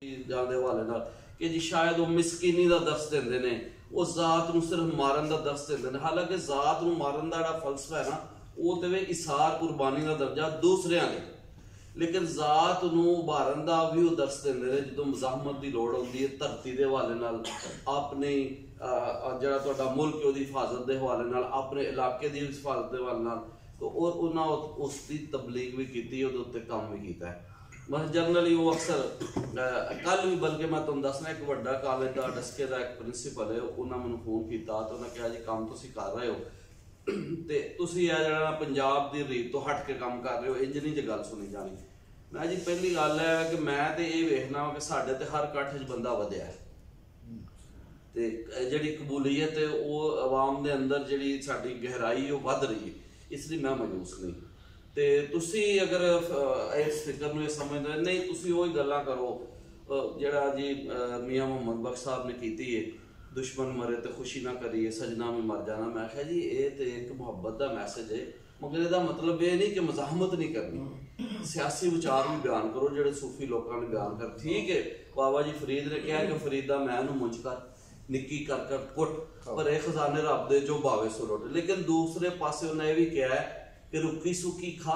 ਦੇ ਹਵਾਲੇ ਨਾਲ ਕਿ ਜੀ ਸ਼ਾਇਦ ਉਹ ਮਿਸਕੀਨੀ ਦਾ ਦਰਸ ਦਿੰਦੇ ਨੇ, ਉਹ ਜ਼ਾਤ ਨੂੰ ਸਿਰਫ ਮਾਰਨ ਦਾ ਦਰਸ ਦਿੰਦੇ ਨੇ। ਹਾਲਾਂਕਿ ਜ਼ਾਤ ਨੂੰ ਮਾਰਨ ਦਾ ਜਿਹੜਾ ਫਲਸਫਾ ਹੈ ਨਾ, ਉਹ ਦੇਵੇ ਇਸਾਰ ਕੁਰਬਾਨੀ ਦਾ ਦਰਜਾ ਦੂਸਰਿਆਂ ਨੇ, ਲੇਕਿਨ ਜ਼ਾਤ ਨੂੰ ਉਭਾਰਨ ਦਾ ਵੀ ਉਹ ਦਰਸ ਦਿੰਦੇ ਨੇ ਜਦੋਂ ਮਜ਼ਾਹਮਤ ਦੀ ਲੋੜ ਹੁੰਦੀ ਹੈ ਧਰਤੀ ਦੇ ਹਵਾਲੇ ਨਾਲ, ਆਪਣੀ ਜਿਹੜਾ ਤੁਹਾਡਾ ਮੁਲਕ ਉਹਦੀ ਹਿਫਾਜ਼ਤ ਦੇ ਹਵਾਲੇ ਨਾਲ, ਆਪਣੇ ਇਲਾਕੇ ਦੀ ਹਿਫਾਜ਼ਤ ਦੇ ਹਵਾਲੇ ਨਾਲ। ਉਹਨਾਂ ਉਸ ਦੀ ਤਬਲੀਗ ਵੀ ਕੀਤੀ, ਉਹਦੇ ਉੱਤੇ ਕੰਮ ਵੀ ਕੀਤਾ ਹੈ। बस जनरली वो अक्सर कल भी बल्कि मैं तुम दसना एक वड्डा कॉलेज का डस्के का एक प्रिंसीपल है, उन्होंने मैंने फोन किया तो उन्हें कहा जी काम तुसी कर रहे हो ते तुसी आ जरा पंजाब की रीत तो हट के काम कर रहे हो, इंज नहीं जो गल सुनी जानी। मैं जी पहली गल है कि मैं तो ये वेखना कि साडे ते हर कट्ठ च बंदा वधिया है ते जिहड़ी कबूलीयत है वो आवाम दे अंदर जिहड़ी साडी गहराई वो वध रही है, इसलिए मैं मायूस नहीं। ਤੇ ਤੁਸੀਂ ਅਗਰ ਇਸ ਫਿਕਰ ਨੂੰ ਇਹ ਸਮਝਦੇ ਨਹੀਂ, ਤੁਸੀਂ ਉਹੀ ਗੱਲਾਂ ਕਰੋ ਜਿਹੜਾ ਜੀ ਮੀਆਂ ਮੁਹੰਮਦ ਬਖਸ਼ ਸਾਹਿਬ ਨੇ ਕੀਤੀ ਹੈ, ਦੁਸ਼ਮਣ ਮਰੇ ਤੇ ਖੁਸ਼ੀ ਨਾ ਕਰੀਏ ਸਜਣਾ ਵੀ ਮਰ ਜਾਣਾ। ਮੈਂ ਕਿਹਾ ਜੀ ਇਹ ਤੇ ਇੱਕ ਮੁਹੱਬਤ ਦਾ ਮੈਸੇਜ ਹੈ, ਮਗਰ ਇਹਦਾ ਮਤਲਬ ਇਹ ਨਹੀਂ ਕਿ ਮਜ਼ਾਹਮਤ ਨਹੀਂ ਕਰਨੀ, ਸਿਆਸੀ ਵਿਚਾਰ ਵੀ ਬਿਆਨ ਕਰੋ ਜਿਹੜੇ ਸੂਫੀ ਲੋਕਾਂ ਨੇ ਬਿਆਨ ਕਰ। ਠੀਕ ਹੈ, ਬਾਬਾ ਜੀ ਫਰੀਦ ਨੇ ਕਿਹਾ ਕਿ ਫਰੀਦਾ ਮੈਂ ਨੂੰ ਮੁੰਝ ਕਰ ਨਿੱਕੀ ਕਰ ਕਰ ਕੁੱਟ, ਪਰ ਇਹ ਖਜ਼ਾਨੇ ਰੱਬ ਦੇ ਜੋ ਭਾਵੇਂ ਸੋ ਲੁੱਟ। ਲੇਕਿਨ ਦੂਸਰੇ ਪਾਸੇ ਉਹਨੇ ਇਹ ਵੀ ਕਿਹਾ ਹੈ कि रुखी सुखी खा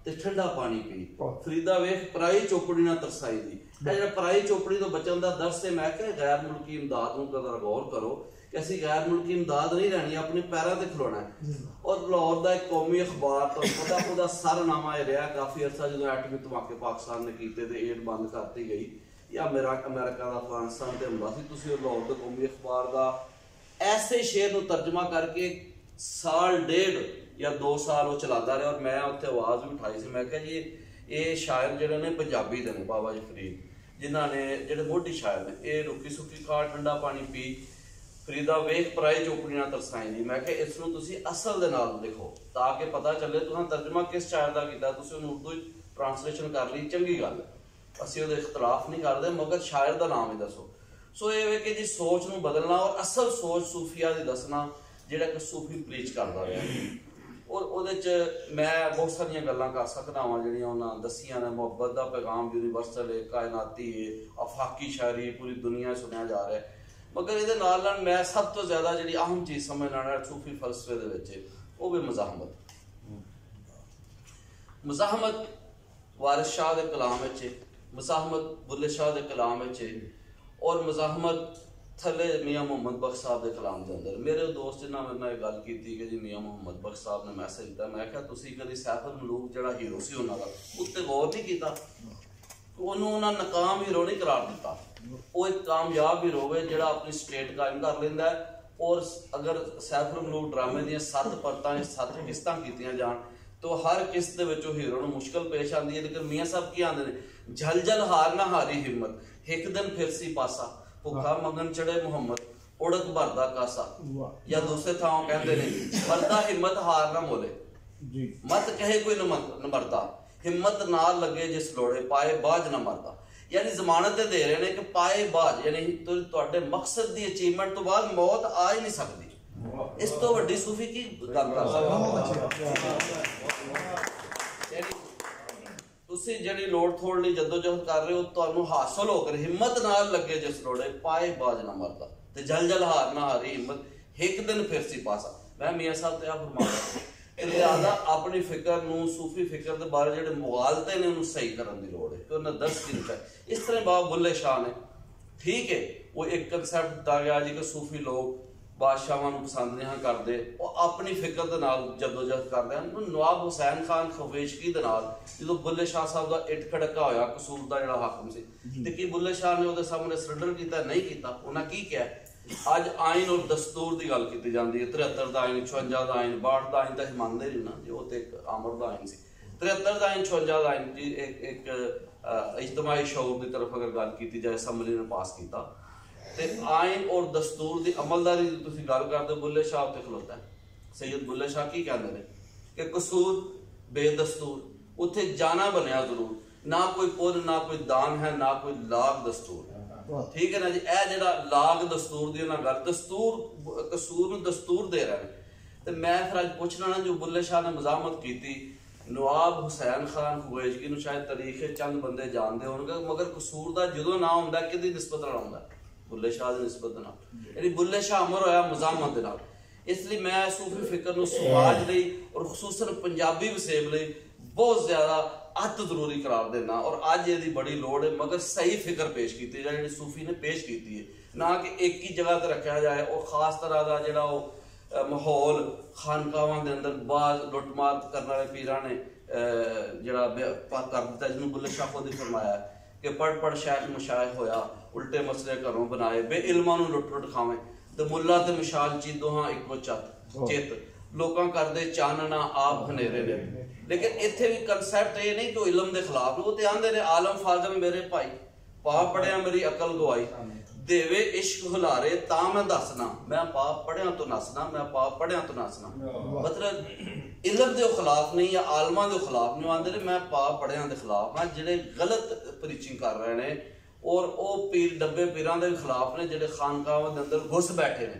ते ठंडा पानी पी। फरीदा वेख पराई चोपड़ी ना तरसाई दी, जो पराई चोपड़ी तो बचन का दर्स है। मैं क्या गैर मुल्की इमदाद में कदर गौर करो कि असी गैर मुल्की इमदाद नहीं रहनी, अपने पैरों से खलोना है। और लाहौर का एक कौमी अखबार तो पता ਉਹਦਾ सरनामा यह रहा काफ़ी अरसा जो एटमी धमाके पाकिस्तान ने किए तो एड बंद करती गई या अमेरिका का अफगानिस्तान से हमला सी। तुसीं लाहौर के कौमी अखबार का ऐसे शेर को तर्जमा करके साल डेढ़ या 2 साल वो चलाता रहा। और मैं उत्थे आवाज़ भी उठाई सी, मैं कहा जी ये शायर जिहड़े ने पंजाबी दे ने बाबा जी फरीद जिन्होंने जिहड़े मोढी शायर ने, ये रुखी सुखी खा ठंडा पानी पी फरीदा वेख पराई चोपड़ी ना तरसाई दी। मैं कहा इसनूं तुसीं असल दे नाल लिखो ताकि पता चले तुहां तर्जमा किस शायर दा कीता, तुसीं उहनूं उर्दू ट्रांसलेशन कर ली, चंगी गल है, असीं उहदे इख्तलाफ नहीं करदे, मगर शायर दा नाम ही दसो। सो ये वे कि जी सोच नूं बदलना और असल सोच सूफिया दी दसना जिहड़ा कि सूफी प्रीच करदा रहा। और ਉਹਦੇ 'ਚ मैं बहुत सारिया गल्लां कर सकदा वां ਜਿਹੜੀਆਂ ਉਹਨਾਂ दसियां ने। मुहब्बत का पैगाम यूनीवर्सल है, कायनाती है, अफाकी शायरी पूरी दुनिया सुनिया जा रहा है। मगर ਇਹਦੇ ਨਾਲ ਨਾਲ मैं सब तो ज़्यादा ਜਿਹੜੀ अहम चीज़ समझना सूफी फलसफे ਦੇ ਵਿੱਚ ਉਹ ਵੀ मज़ाहमत। मज़ाहमत वारिस शाह के कलाम ਵਿੱਚ, मज़ाहमत बुल्ले शाह के कलाम ਵਿੱਚ, और मज़ाहमत थले मियाँ मुहम्मद बख्श साहब के कलाम के अंदर। मेरे दोस्त जिन्होंने मेरे नाल गल की कि जी मियाँ मुहम्मद बख्श साहब ने मैसेज दिता, मैं क्या तुसीं कभी सैफ अल मलूक जिहड़ा हीरो सी उन्हां दा उत्ते गौर नहीं कीता? उन्होंने उन्होंने नाकाम हीरो नहीं करार दिता, वो एक कामयाब हीरो है जिहड़ा अपनी स्टेट कायम कर लैंदा है। और अगर सैफ अल मलूक ड्रामे दी 7 परतां 7 किस्तां कीतियां जाण तो हर किस्त दे विच हीरो नूं मुश्किल पेश आंदी है। लेकिन मियाँ साहब की आंदे ने, झल झल हार ना हारी हिम्मत, एक दिन फिर सी पासा भुखा मंगन चढ़े मुहम्मद उड़क भरदा कासा। या दूसरे थां कहते ने मरदा हिम्मत हार ना मोले, मत कहे कोई न मरदा, हिम्मत ना लगे जिस लोड़े, पाए बाज ना मरदा। यानी जमानत दे रहे हैं कि पाए बाज यानी तुहाडे मकसद दी अचीवमेंट तो बाद मौत आ ही नहीं सकती। इस तो वड्डी सूफी की गल कर तुसीं जिहड़ी लोड़ थोड़ लई जद्दोजहद कर रहे हो तुहानूं हासिल होकर हिम्मत नाल लगे जिस लोड़े, पाए बाज ना मरदा ते जल जल हार ना हारी हिम्मत, एक दिन फिर सी पासा। मैं मियाँ साहब ते आ फरमाया लिहाजा अपनी फिक्र नूं सूफी फिक्र दे बारे जिहड़े मुगालते ने उन्होंने सही करने की लोड़ है कि उन्हें दस की दिता है। इस तरह बाबा बुल्ले शाह ने ठीक है वो एक कंसैप्ट दिता गया जी कि सूफी लोग बादशाहां नूं पसंद नहीं करते, वो अपनी फिक्र दे नाल जद्दोजहद करते हैं। नवाब हुसैन खान खवेशकी दे नाल जो बुल्ले शाह साहब का इट खड़का होया कसूर का जिहड़ा हाकम सी ते की बुल्ले शाह ने उहदे सामने सरेंडर किया? नहीं किया। उन्हें की किया? अज आइन और दस्तूर की गल की जाती है, 73 का आइन, 56 का आइन, 62 का आइन तो असीं मनदे नहीं ना जी, वो तो एक आमर का आइन सी। 73 का आइन, 56 का आइन जी एक इज्तमाही शऊर की तरफ अगर गल की जाए असैम्बली ने पास किया ते आइन और दस्तूर की अमलदारी की तुसीं गल करदे, बुल्ले शाह उत्ते खलोता है। सैयद बुल्ले शाह की कहते हैं कि कसूर बेदस्तूर, उत्थे जाना बनया जरूर, ना कोई पुन ना कोई दान है ना कोई लाग दस्तूर। ठीक है ना जी, यह जिहड़ा लाग दस्तूर दी उन्हां गल दस्तूर कसूर नूं दस्तूर दे रहे हैं। तो मैं फिर अज पुछना ना जो बुल्ले शाह ने मज़ाहमत की नवाब हुसैन खान खुवैशगी ਨੂੰ शायद तारीख चंद बंदे जानते होंगे, मगर कसूर का जो ना होंगे कि निस्बत नाल होंदा बुल्ले शाह की निस्बत नाल, यानी बुल्ले शाह अमर होया मुजामत दे नाल। इसलिए मैं सूफी फिक्र नूं समाज लई और खसूसन पंजाबी वसेब लई बहुत ज्यादा अत जरूरी करार देना, और अज ये बड़ी लोड़ है। मगर सही फिक्र पेश की जी सूफी ने पेश की है, ना कि एक ही जगह पर रखा जाए और खास तरह का जो माहौल खानकावां दे अंदर बाज लुटमार करने वाले पीरां ने जड़ा कर दिता, जिन्होंने बुल्ले शाह खुद ही फरमाया कि पढ़ पढ़ शायख मशायख होया, उल्टे मसले घरों बनाए, बे इल्मां नूं लुट लुट खावे, ते मुल्ला ते मिशाल ची दोहां इक्को चित, लोकां करदे चानना आप हनेरे ने। लेकिन इत्थे भी कंसैप्ट ये नहीं कि इलम के खिलाफ, वो तो आंदे ने आलम फाजल मेरे भाई, पा पढ़िया मेरी अकल गवाई, देवे इश्क हुलारे ता मैं दसना, मैं पाप पढ़िया तो नसना, मैं पाप पढ़िया तो नसना। मतलब इलम के खिलाफ नहीं या आलमा के खिलाफ नहीं, आंदे ने मैं पाप पढ़िया के खिलाफ हाँ, जिहड़े गलत प्रीचिंग कर रहे हैं, और वो पीर डब्बे पीरां के खिलाफ ने जिहड़े खानकावां दे अंदर घुस बैठे ने।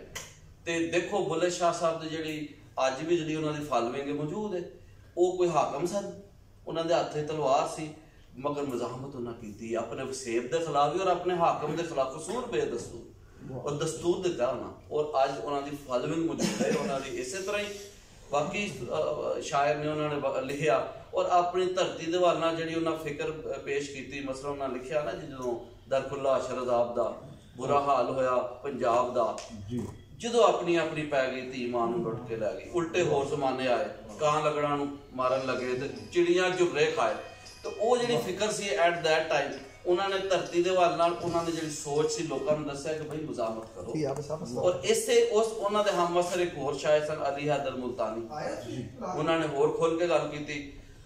ते देखो बुल्ले शाह साहब की जिहड़ी अज भी जिहड़ी उन्हां दी फॉलोइंग मौजूद है, वो कोई हाकम सन, उन्हां दे हत्थे तलवार सी, मगर मजामत उन्हें की अपने वसेब के खिलाफ भी और अपने हाकम के खिलाफ, कसूर बेदस्तूर और दस्तूर दिता उन्हें, और अज उन्होंने फॉलोइंग मौजूद है उन्होंने। इस तरह ही बाकी शायर ने उन्होंने लिखा, और अपनी धरती के वाल जी उन्हें फिक्र पेश की। मसला उन्हें लिखा ना जी, जो दरखुल्ला शरदाब का बुरा हाल होया पंजाब का, जो अपनी अपनी पै गई धी मां लुट के लै गई, उल्टे होर जमाने आए, कां लगड़ा मारन लगे, तो चिड़ियां झुबरे खाए। तो वो जी फिक्र सी एट दैट टाइम, उन्होंने धरती के वाल उन्होंने जी सोच सी लोगों ने दसिया कि भाई मुजामत करो। और इससे उस उन्होंने हम असर एक होर शायर सन अली हैदर मुल्तानी, उन्होंने होर खोल के गल की,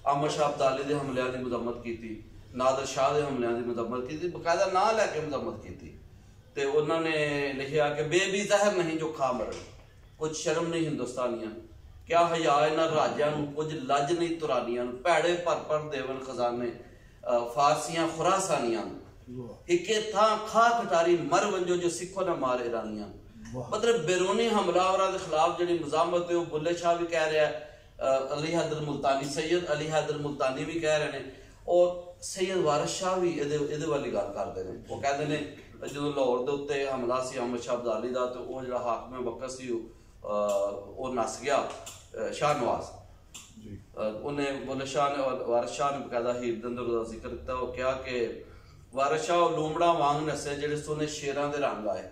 अहमद शाह अब्दाली के हमलियां की मजम्मत की, नादर शाह के हमलियां की मजम्मत की, बकायदा ना लैके मजम्मत की। तो उन्होंने लिखा कि बेबी जहर नहीं जो खा मरन, कुछ शर्म नहीं हिंदुस्तानियां, क्या हया इन्हां राजियां नूं, कुछ लज नहीं तुरानियां, भैड़े भर भर देवन खजाने, फारसियां खुरासानियां, इके थां खा कटारी मर वंजो जो सिखो न मार ईरानियां। मतलब बैरूनी हमलावरां दे खिलाफ जिहड़ी मजामत है, वो बुल्ले शाह भी कह रहा है, अली हैदर मुल्तानी सैयद अली हैदर मुल्तानी भी कह रहे हैं, और सैयद वारिस शाह भी इहदे वाली गल करते हैं। वो कहते हैं जो लाहौर के उत्ते हमला सी अहमद शाह अब्दाली का, तो वो जिहड़ा हाकम वक्त सी वो नस गया शाहनवाज, उन्हें बुल्ले शाह ने और वारिस शाह ने बकायदा हीर दे अंदर उसदा जिक्र किया। वो क्या कि वारिस शाह लूमड़ा वांग नसे जिहड़े सोने शेरां दे रंग आए,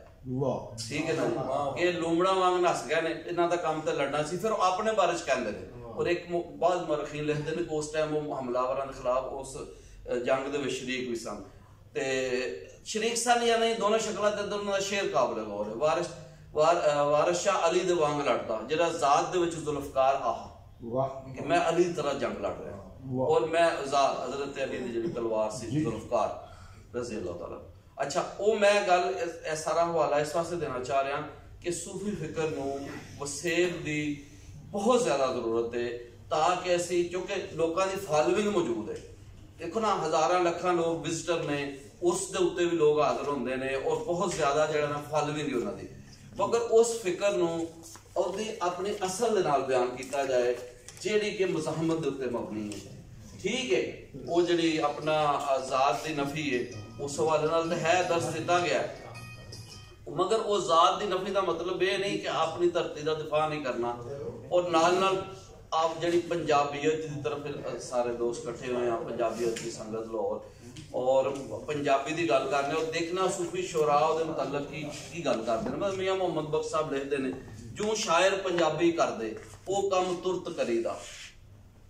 ठीक है ना जी, ये लूमड़ा वांग नस गए ने, इन्हां दा काम ते लड़ना सी। फिर अपने बारे च कहंदे ने, और एक बाद मरखीन लिखते हैं कि उस टाइम वो हमलावरां दे खिलाफ उस जंग दे विच शरीक भी सन, ते शरीक सन या नहीं दोनों शक्लां ते उन्हां दा शेर काबिल गौर है। वारिस शाह अली दे वांग लड़दा, जिहड़ा ज़ात दे विच जुल्फकार आहा कि मैं अली तरह जंग लड़ रहा, और मैं हजरत अली दी जिहड़ी तलवार सी जुल्फकार रज़ी अल्लाह तआला। अच्छा, वो मैं गल सारा हवाला इस वास्ते देना चाह रहा कि सूफी फिक्र नूं वसेब दी बहुत ज्यादा जरूरत है, ताकि असी क्योंकि लोगों की फॉलोइंग मौजूद है। देखो ना, हज़ारां लखां लोग विजिटर ने, उस दे उत्ते भी लोग हाजिर होंदे ने, और बहुत ज्यादा जिहड़ा ना फॉलोइंग है उन्हां दी। मगर उस फिक्र नूं ਉਹਦੀ अपनी असल ਦੇ ਨਾਲ ਬਿਆਨ ਕੀਤਾ ਜਾਏ, ਜਿਹੜੀ कि मज़ाहमत ਦੇ ਉੱਤੇ मबनी है। ठीक है, वो ਜਿਹੜੀ अपना ज़ात ਦੀ नफी है, उस हवाले नाल तो है दर्स दिता गया, मगर वो ज़ात ਦੀ नफी का मतलब ये नहीं कि अपनी धरती का दिफा नहीं करना, और नाल नाल आप ਜਿਹੜੀ पंजाबीयत की तरफ सारे दोस्त इकट्ठे हुए हैं, पंजाबीयत की संगत लाहौर, और पंजाबी की गल करने और देखना सूफी शोरा के मुतलक की गल करते हैं। मतलब मियाँ मोहम्मद बख्श साहब लिखते हैं, जो शायर पंजाबी करते वो कम तुरत करीदा,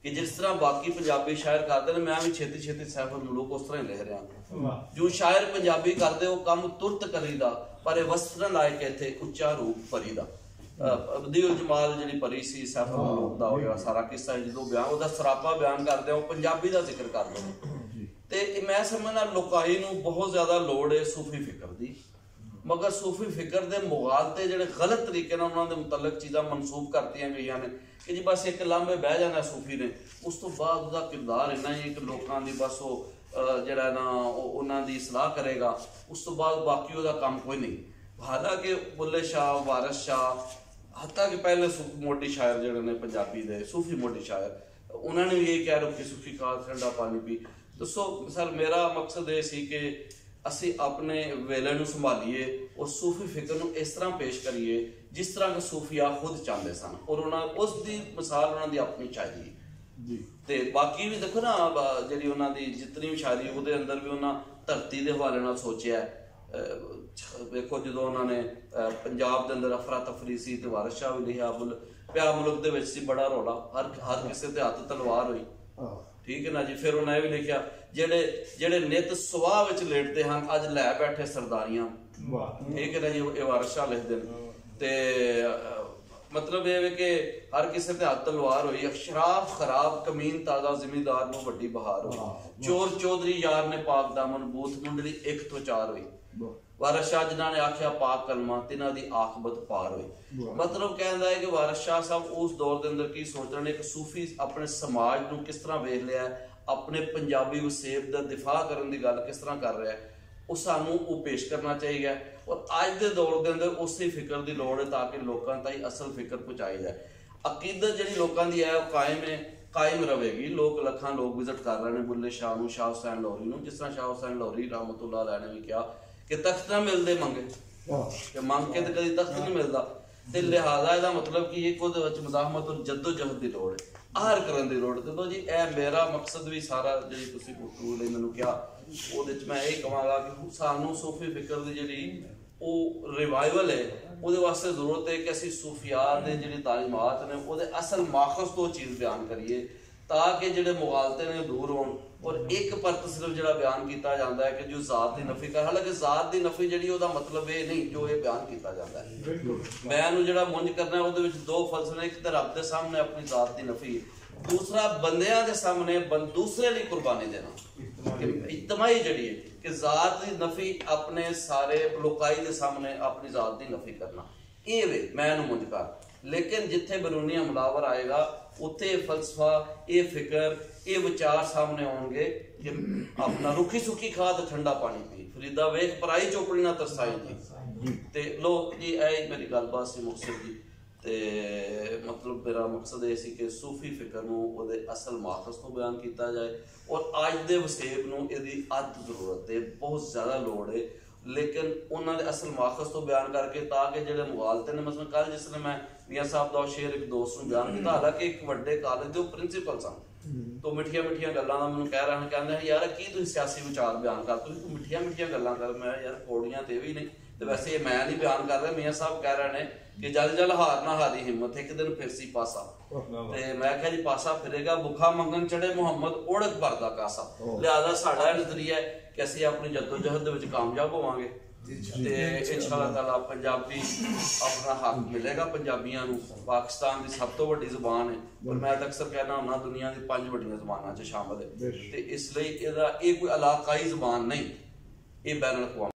कि जिस तरह बाकी पंजाबी शायर करते हैं, मैं भी छेती छेती सैफुल मुलूक उस तरह ही लिख रहा। जो शायर पंजाबी करते वो कम तुरत करीदा, पर वस्त्र लायक इत्थे उच्चा रूप परीदा। अब्दुल जमाल जी परी सी सैफुल मुलूक का हो सारा किस्सा जो बयान उसका सरापा बयान करते हैं, वो पंजाबी का जिक्र करते हैं। तो मैं समझना लोकाई नूं बहुत ज्यादा लोड़ है सूफी फिक्र की, मगर सूफी फिक्र के मुगालते जो गलत तरीके उन्होंने मुतलक चीज़ा मनसूब करती गई ने, कि जी बस एक लांबे बह जाना सूफी ने, उस तो बाद उसका किरदार इन्ना ही कि लोगों की बस वो जरा ना उन्होंने सलाह करेगा, उस तो बाद बाकी उसका काम कोई नहीं। हालांकि बुल्ले शाह, वारिस शाह, हत्ता कि पहले मोटी शायर जोड़े ने पंजाबी दे सूफी मोटी शायर, ਉਹਨਾਂ ਨੇ ਵੀ ਇਹ ਕਿਹਾ ਰੁੱਖੀ ਸੁੱਖੀ ਖਾ ਠੰਡਾ ਪਾਣੀ ਪੀ। ਦੱਸੋ ਸਰ, ਮੇਰਾ ਮਕਸਦ ਇਹ ਸੀ ਕਿ ਅਸੀਂ ਆਪਣੇ ਵੇਲੇ ਨੂੰ ਸੰਭਾਲੀਏ ਔਰ ਸੂਫੀ ਫਿਕਰ ਨੂੰ ਇਸ ਤਰ੍ਹਾਂ ਪੇਸ਼ ਕਰੀਏ ਜਿਸ ਤਰ੍ਹਾਂ ਕਿ ਸੂਫੀਆ ਖੁਦ ਚਾਹੁੰਦੇ ਸਨ, ਔਰ ਉਹਨਾਂ ਉਸ ਦੀ ਮਿਸਾਲ ਉਹਨਾਂ ਦੀ ਆਪਣੀ ਚਾਹੀਦੀ ਜੀ। ਤੇ ਬਾਕੀ ਵੀ ਦੇਖੋ ਨਾ, ਜਿਹੜੀ ਉਹਨਾਂ ਦੀ ਜਿਤਨੀ ਵੀ ਸ਼ਾਇਰੀ ਉਹਦੇ ਅੰਦਰ ਵੀ ਉਹਨਾਂ ਧਰਤੀ ਦੇ ਹਵਾਲੇ ਨਾਲ ਸੋਚਿਆ। ਵੇਖੋ ਜਦੋਂ ਉਹਨਾਂ ਨੇ ਪੰਜਾਬ ਦੇ ਅੰਦਰ ਅਫਰਾ ਤਫਰੀ ਸੀ ਤੇ ਵਾਰਿਸ ਸ਼ਾਹ ਵੀ ਲਿਖਿਆ, ਪਿਆ ਮੁਲਕ ਦੇ ਵਿੱਚ ਸੀ ਬੜਾ ਰੌਲਾ, ਹਰ ਕਿਸੇ ਦੇ ਹੱਥ ਤਲਵਾਰ ਹੋਈ, ਠੀਕ ਹੈ ਨਾ ਜੀ। ਫਿਰ ਉਹਨਾਂ ਇਹ ਵੀ ਲਿਖਿਆ, ਜਿਹੜੇ ਨਿਤ ਸੁਆਹ ਵਿੱਚ ਲੇਟਦੇ ਹਨ ਅੱਜ ਲੈ ਬੈਠੇ ਸਰਦਾਰੀਆਂ, ਠੀਕ ਹੈ ਨਾ ਜੀ, ਇਹ ਵਾਰਿਸ ਸ਼ਾਹ ਲਿਖਦੇ ਨੇ। ਤੇ ਮਤਲਬ ਇਹ ਵੇ ਕਿ ਹਰ ਕਿਸੇ ਦੇ ਹੱਥ ਤਲਵਾਰ ਹੋਈ, ਸ਼ਰਾਬ ਖਰਾਬ ਕਮੀਨ ਤਾਜ਼ਾ ਜ਼ਿਮੀਦਾਰ ਨੂੰ ਵੱਡੀ ਬਹਾਰ ਹੋਈ, ਚੋਰ ਚੌਧਰੀ ਯਾਰ ਨੇ ਪਾਕ ਦਾਮਨ ਬੂਥ ਮੁੰਡਲੀ ਇੱਕ ਤੋਂ ਚਾਰ ਹੋਈ, ਵਾਰਿਸ ਸ਼ਾਹ ਜਿਨ੍ਹਾਂ ਨੇ ਆਖਿਆ ਪਾਕ ਕਲਮਾ ਤਿਨਾਂ ਦੀ ਆਖਬਤ ਪਾਰ ਹੋਈ। ਮਤਲਬ ਕਹਿੰਦਾ ਹੈ ਕਿ ਵਾਰਿਸ ਸ਼ਾਹ ਸਾਹਿਬ ਉਸ ਦੌਰ ਦੇ ਅੰਦਰ ਕੀ ਸੋਚ ਰਹੇ ਨੇ, ਇੱਕ ਸੂਫੀ ਆਪਣੇ ਸਮਾਜ ਨੂੰ ਕਿਸ ਤਰ੍ਹਾਂ ਵੇਖ ਲਿਆ, ਆਪਣੇ ਪੰਜਾਬੀ ਵਸੇਬ ਦਾ ਦਿਫਾ ਕਰਨ ਦੀ ਗੱਲ ਕਿਸ ਤਰ੍ਹਾਂ ਕਰ ਰਿਹਾ, ਉਹ ਸਾਨੂੰ ਉਹ ਪੇਸ਼ ਕਰਨਾ ਚਾਹੀਦਾ। ਔਰ ਅੱਜ ਦੇ ਦੌਰ ਦੇ ਅੰਦਰ ਉਸੇ ਫਿਕਰ ਦੀ ਲੋੜ ਹੈ ਤਾਂ ਕਿ ਲੋਕਾਂ ਤਾਈਂ ਅਸਲ ਫਿਕਰ ਪਹੁੰਚਾਈ ਜਾਏ। ਅਕੀਦਤ ਜਿਹੜੀ ਲੋਕਾਂ ਦੀ ਹੈ ਉਹ ਕਾਇਮ ਰਹੇਗੀ। ਲੱਖਾਂ ਲੋਕ ਵਿਜ਼ਿਟ ਕਰ ਰਹੇ ਨੇ ਬੁੱਲੇ ਸ਼ਾਹ ਨੂੰ, ਸ਼ਾਹ ਹੁਸੈਨ ਲਾਹੌਰੀ ਨੂੰ, ਜਿਸ ਤਰ੍ਹਾਂ ਸ਼ਾਹ ਹੁਸੈਨ ਲਾਹੌਰੀ ਰਹਿਮਤੁल्लाह ਅਲੈਹ ਨੇ ਵੀ ਕਿਹਾ ਕਿ ਤਖਤ ਨਾ ਮਿਲਦੇ ਮੰਗੇ, ਕਿ ਮੰਗ ਕੇ ਤੇ ਕਦੀ ਤਖਤ ਨਹੀਂ ਮਿਲਦਾ। ਤੇ ਲਿਹਾਜ਼ਾ ਇਹਦਾ ਮਤਲਬ ਕਿ ਇੱਕ ਉਹਦੇ ਵਿੱਚ ਮੁਜ਼ਾਹਮਤ ਔਰ ਜੱਦੋ-ਜਹਿਦ ਦੀ ਲੋੜ ਹੈ, ਆਹਰ ਕਰਨ ਦੀ ਲੋੜ। ਦੇਖੋ ਜੀ, ਇਹ ਮੇਰਾ ਮਕਸਦ ਵੀ ਸਾਰਾ ਜਿਹੜੀ ਤੁਸੀਂ ਗੁਫ਼ਤਗੂ ਲਈ ਮੈਨੂੰ ਕਿਹਾ ਉਹਦੇ ਚ ਮੈਂ ਇਹ ਕਹਾਂਗਾ ਕਿ ਸਾਨੂੰ ਸੂਫੀ ਫਿਕਰ ਦੀ ਜਿਹੜੀ ਉਹ ਰਿਵਾਈਵਲ ਹੈ, ਉਹਦੇ ਵਾਸਤੇ ਜ਼ਰੂਰਤ ਹੈ ਕਿ ਅਸੀਂ ਸੂਫੀਆਤ ਦੇ ਜਿਹੜੀ ਤਾਲੀਮਾਤ ਨੇ ਉਹਦੇ ਅਸਲ ਮਾਖਜ਼ ਤੋਂ ਚੀਜ਼ ਬਿਆਨ ਕਰੀਏ ਤਾਂ ਕਿ ਜਿਹੜੇ ਮੁਗਾਲਤੇ ਨੇ ਦੂਰ ਹੋਣ। ਔਰ ਇੱਕ ਪਰਤ ਸਿਰਫ ਜਿਹੜਾ ਬਿਆਨ ਕੀਤਾ ਜਾਂਦਾ ਹੈ ਕਿ ਜੋ ਜ਼ਾਤ ਦੀ ਨਫੀ ਕਰ, ਹਾਲਾਂਕਿ ਜ਼ਾਤ ਦੀ ਨਫੀ ਜਿਹੜੀ ਉਹਦਾ ਮਤਲਬ ਇਹ ਨਹੀਂ ਜੋ ਇਹ ਬਿਆਨ ਕੀਤਾ ਜਾਂਦਾ ਹੈ। ਮੈਂ ਇਹਨੂੰ ਜਿਹੜਾ ਮੁੰਜ ਕਰਨਾ ਉਹਦੇ ਵਿੱਚ ਦੋ ਫਲਸਫੇ ਨੇ, ਇੱਕ ਤਾਂ ਰੱਬ ਦੇ ਸਾਹਮਣੇ ਆਪਣੀ ਜ਼ਾਤ ਦੀ ਨਫੀ, ਦੂਸਰਾ ਬੰਦਿਆਂ ਦੇ ਸਾਹਮਣੇ ਦੂਸਰੇ ਲਈ ਕੁਰਬਾਨੀ ਦੇਣਾ। ਇਜਤਮਾਈ ਜਿਹੜੀ ਹੈ ਕਿ ਜ਼ਾਤ ਦੀ ਨਫੀ ਆਪਣੇ ਸਾਰੇ ਲੋਕਾਈ ਦੇ ਸਾਹਮਣੇ ਆਪਣੀ ਜ਼ਾਤ ਦੀ ਨਫੀ ਕਰਨਾ, ਇਹ ਵੇ ਮੈਂ ਇਹਨੂੰ ਮੁੰਜ ਕਰ। ਲੇਕਿਨ ਜਿੱਥੇ ਬਰੂਨੀ ਹਮਲਾਵਰ ਆਏਗਾ ਉੱਥੇ ਇਹ ਫਲਸਫਾ, ਇਹ ਫਿਕਰ, ਇਹ ਵਿਚਾਰ ਸਾਹਮਣੇ ਆਉਣਗੇ ਕਿ ਆਪਣਾ ਰੁੱਖੀ ਸੁੱਖੀ ਖਾ ਤੇ ਠੰਡਾ ਪਾਣੀ ਪੀ, ਫਰੀਦਾ ਵੇਖ ਪਰਾਈ ਚੋਪੜੀ ਨਾ ਤਰਸਾਈ ਜੀ। ਤੇ ਲੋ ਜੀ, ਇਹ ਮੇਰੀ ਗੱਲਬਾਤ ਸੀ ਮੁਕਤਸਰ ਦੀ। ਤੇ ਮਤਲਬ ਮੇਰਾ ਮਕਸਦ ਇਹ ਸੀ ਕਿ ਸੂਫੀ ਫਿਕਰ ਨੂੰ ਉਹਦੇ ਅਸਲ ਮਾਖਜ਼ ਤੋਂ ਬਿਆਨ ਕੀਤਾ ਜਾਏ ਔਰ ਅੱਜ ਦੇ ਵਸੇਬ ਨੂੰ ਇਹਦੀ ਅੱਤ ਜ਼ਰੂਰਤ ਹੈ, ਬਹੁਤ ਜ਼ਿਆਦਾ ਲੋੜ ਹੈ। ਲੇਕਿਨ ਉਹਨਾਂ ਦੇ ਅਸਲ ਮਾਖਜ਼ ਤੋਂ ਬਿਆਨ ਕਰਕੇ ਤਾਂ ਕਿ ਜਿਹੜੇ ਮੁਗਾਲਤੇ ਨੇ, ਮਸਲਨ ਕੱਲ ਜਿਸ ਨੇ ਮੈਂ ਮੀਆਂ ਸਾਹਿਬ ਦਾ ਸ਼ੇਰ ਇੱਕ ਦੋਸਤ ਨੂੰ ਬਿਆਨ ਕੀਤਾ, ਹਾਲਾਂਕਿ ਇੱਕ ਵੱਡੇ ਕਾਲਜ ਦੇ ਉਹ ਪ੍ਰਿੰਸੀਪਲ ਸਨ, ਤੋਂ ਮਿੱਠੀਆਂ ਮਿੱਠੀਆਂ ਗੱਲਾਂ ਦਾ ਮੈਨੂੰ ਕਹਿ ਰਹੇ ਹਨ, ਕਹਿੰਦੇ ਯਾਰ ਕੀ ਤੁਸੀਂ ਸਿਆਸੀ ਵਿਚਾਰ ਬਿਆਨ ਕਰ, ਤੂੰ ਮਿੱਠੀਆਂ ਮਿੱਠੀਆਂ ਗੱਲਾਂ ਕਰ। ਮੈਂ ਯਾਰ ਕੋੜੀਆਂ ਤੇ ਵੀ ਨਹੀਂ, ਤੇ ਵੈਸੇ ਇਹ ਮੈਂ ਨਹੀਂ ਬਿਆਨ ਕਰ ਰਿਹਾ, ਮੀਆਂ ਸਾਹਿਬ ਕਹਿ ਰਹੇ ਨੇ ਕਿ ਜਲ ਹਾਰ ਨਾ ਹਾਰੀ ਹਿੰਮਤ, ਇੱਕ ਦਿਨ ਫਿਰ ਸੀ ਪਾਸਾ। ਤੇ ਮੈਂ ਕਿਹਾ ਜੀ ਪਾਸਾ ਫਿਰੇਗਾ, ਭੁੱਖਾ ਮੰਗਣ ਚੜੇ ਮੁਹੰਮਦ ਓੜਕ ਭਰਦਾ ਕਾਸਾ। ਲਿਹਾਜ਼ਾ ਸਾਡਾ ਨਜ਼ਰੀਆ ਹੈ ਕਿ ਅਸੀਂ ਆਪਣੀ ਜੱਦੋ-ਜਹਿਦ ਦੇ ਵਿੱਚ ਕਾਮਯਾਬ ਹੋਵਾਂਗੇ ਤੇ ਇੰਸ਼ਾਅੱਲਾਹ ਤਾਲਾ ਪੰਜਾਬੀ ਆਪਣਾ ਹੱਕ ਮਿਲੇਗਾ। ਪੰਜਾਬੀਆਂ ਨੂੰ ਪਾਕਿਸਤਾਨ ਦੀ ਸਭ ਤੋਂ ਵੱਡੀ ਜ਼ੁਬਾਨ ਹੈ, ਪਰ ਮੈਂ ਤਾਂ ਅਕਸਰ ਕਹਿਣਾ ਹੁੰਦਾ ਦੁਨੀਆ ਦੀ 5 ਵੱਡੀਆਂ ਜ਼ੁਬਾਨਾਂ 'ਚ ਸ਼ਾਮਲ ਹੈ। ਤੇ ਇਸ ਲਈ ਇਹ ਕੋਈ ਇਲਾਕਾਈ ਜ਼ੁਬਾਨ ਨਹੀਂ, ਇਹ ਬੈਨ ਅਲ-ਅਕਵਾਮੀ